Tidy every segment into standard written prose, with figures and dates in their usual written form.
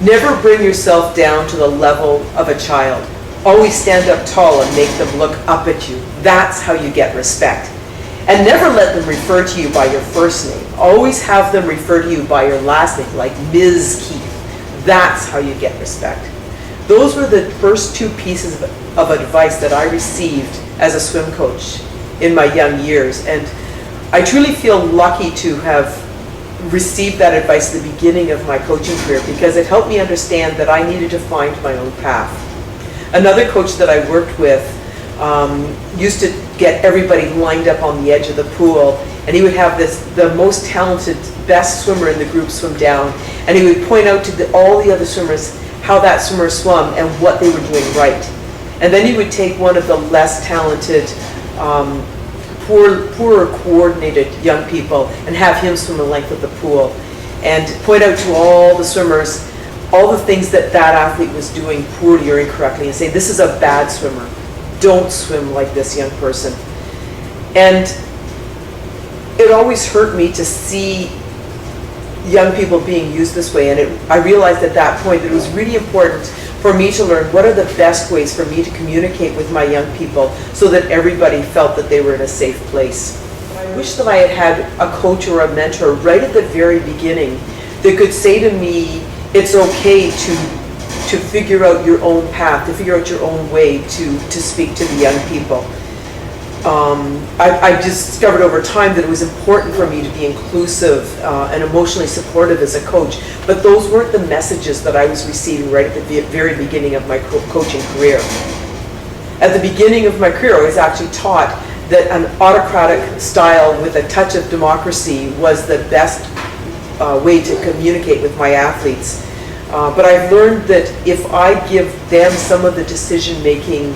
Never bring yourself down to the level of a child. Always stand up tall and make them look up at you. That's how you get respect. And never let them refer to you by your first name. Always have them refer to you by your last name, like Ms. Keith. That's how you get respect. Those were the first two pieces of advice that I received as a swim coach in my young years. And I truly feel lucky to have received that advice at the beginning of my coaching career, because it helped me understand that I needed to find my own path. Another coach that I worked with used to get everybody lined up on the edge of the pool, and he would have the most talented, best swimmer in the group swim down, and he would point out to all the other swimmers how that swimmer swam and what they were doing right. And then he would take one of the less talented, poorer coordinated young people and have him swim the length of the pool and point out to all the swimmers all the things that athlete was doing poorly or incorrectly, and say, this is a bad swimmer. Don't swim like this, young person. And it always hurt me to see young people being used this way, and I realized at that point that it was really important for me to learn what are the best ways for me to communicate with my young people so that everybody felt that they were in a safe place. I wish that I had had a coach or a mentor right at the very beginning that could say to me, it's okay to figure out your own path, to figure out your own way to speak to the young people. I discovered over time that it was important for me to be inclusive and emotionally supportive as a coach, but those weren't the messages that I was receiving right at the very beginning of my coaching career. At the beginning of my career, I was actually taught that an autocratic style with a touch of democracy was the best way to communicate with my athletes. But I've learned that if I give them some of the decision-making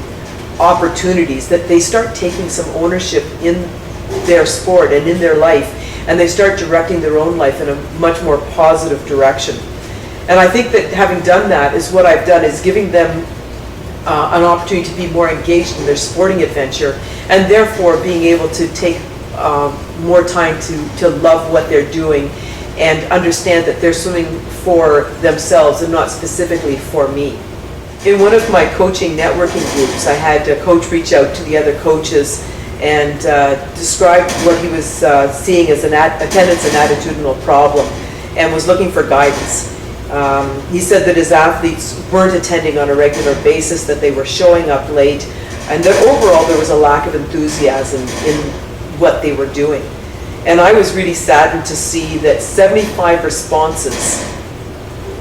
opportunities, that they start taking some ownership in their sport and in their life, and they start directing their own life in a much more positive direction. And I think that having done that is what I've done, is giving them an opportunity to be more engaged in their sporting adventure, and therefore being able to take more time to love what they're doing and understand that they're swimming for themselves and not specifically for me. In one of my coaching networking groups, I had a coach reach out to the other coaches and describe what he was seeing as an attendance and attitudinal problem, and was looking for guidance. He said that his athletes weren't attending on a regular basis, that they were showing up late, and that overall there was a lack of enthusiasm in what they were doing. And I was really saddened to see that 75 responses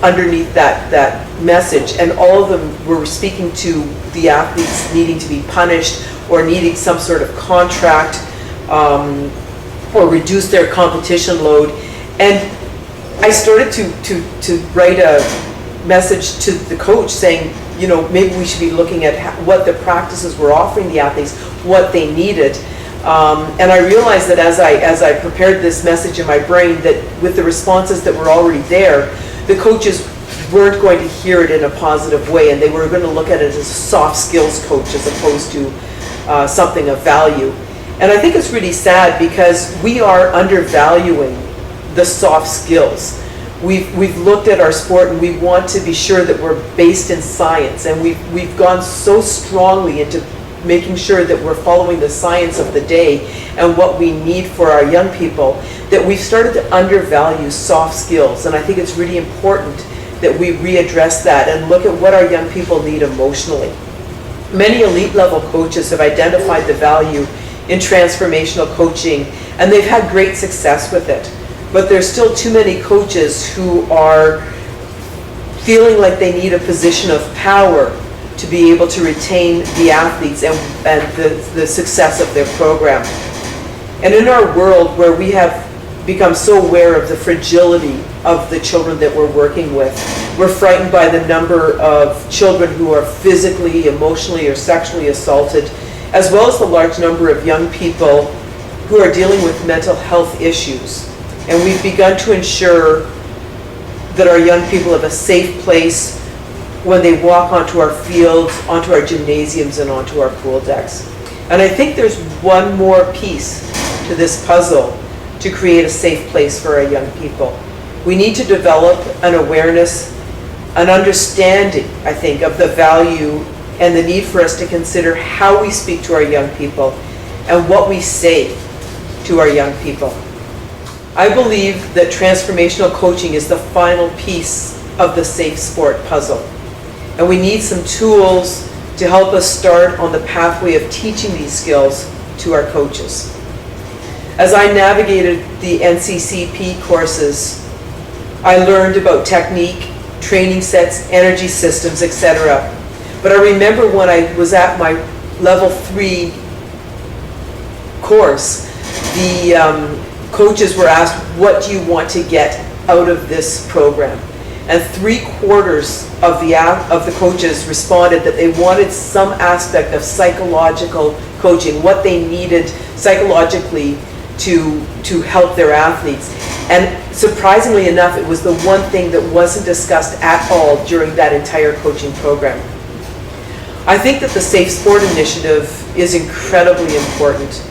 underneath that message, and all of them were speaking to the athletes needing to be punished or needing some sort of contract or reduce their competition load. And I started to write a message to the coach saying, you know, maybe we should be looking at what the practices were offering the athletes, what they needed. And I realized that as I prepared this message in my brain, that with the responses that were already there, the coaches weren't going to hear it in a positive way, and they were going to look at it as a soft skills coach as opposed to something of value. And I think it's really sad because we are undervaluing the soft skills. We've looked at our sport and we want to be sure that we're based in science, and we've gone so strongly into making sure that we're following the science of the day and what we need for our young people, that we've started to undervalue soft skills. And I think it's really important that we readdress that and look at what our young people need emotionally. Many elite level coaches have identified the value in transformational coaching, and they've had great success with it. But there's still too many coaches who are feeling like they need a position of power to be able to retain the athletes and the success of their program. And in our world where we have become so aware of the fragility of the children that we're working with, we're frightened by the number of children who are physically, emotionally, or sexually assaulted, as well as the large number of young people who are dealing with mental health issues. And we've begun to ensure that our young people have a safe place when they walk onto our fields, onto our gymnasiums, and onto our pool decks. And I think there's one more piece to this puzzle to create a safe place for our young people. We need to develop an awareness an understanding, I think, of the value and the need for us to consider how we speak to our young people and what we say to our young people. I believe that transformational coaching is the final piece of the safe sport puzzle. And we need some tools to help us start on the pathway of teaching these skills to our coaches. As I navigated the NCCP courses, I learned about technique, training sets, energy systems, etc. But I remember when I was at my level 3 course, the coaches were asked, what do you want to get out of this program? And 3/4 of the coaches responded that they wanted some aspect of psychological coaching, what they needed psychologically to help their athletes. And surprisingly enough, it was the one thing that wasn't discussed at all during that entire coaching program. I think that the Safe Sport Initiative is incredibly important.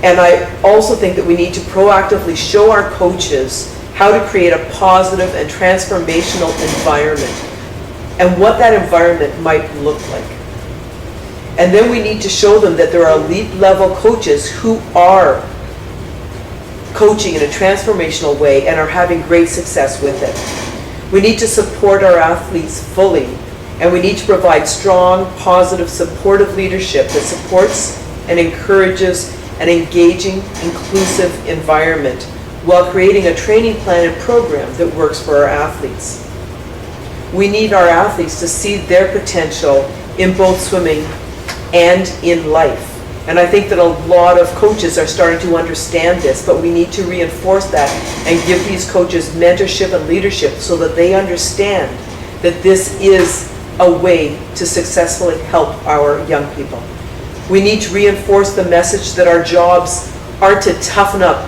And I also think that we need to proactively show our coaches how to create a positive and transformational environment and what that environment might look like. And then we need to show them that there are elite level coaches who are coaching in a transformational way and are having great success with it. We need to support our athletes fully, and we need to provide strong, positive, supportive leadership that supports and encourages an engaging, inclusive environment while creating a training plan and program that works for our athletes. We need our athletes to see their potential in both swimming and in life. And I think that a lot of coaches are starting to understand this, but we need to reinforce that and give these coaches mentorship and leadership so that they understand that this is a way to successfully help our young people. We need to reinforce the message that our jobs aren't to toughen up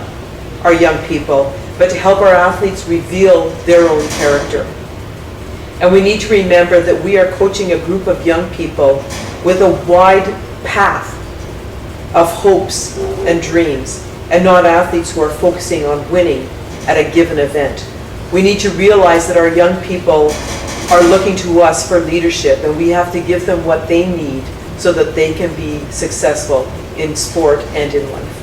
our young people, but to help our athletes reveal their own character. And we need to remember that we are coaching a group of young people with a wide path of hopes and dreams, and not athletes who are focusing on winning at a given event. We need to realize that our young people are looking to us for leadership, and we have to give them what they need so that they can be successful in sport and in life.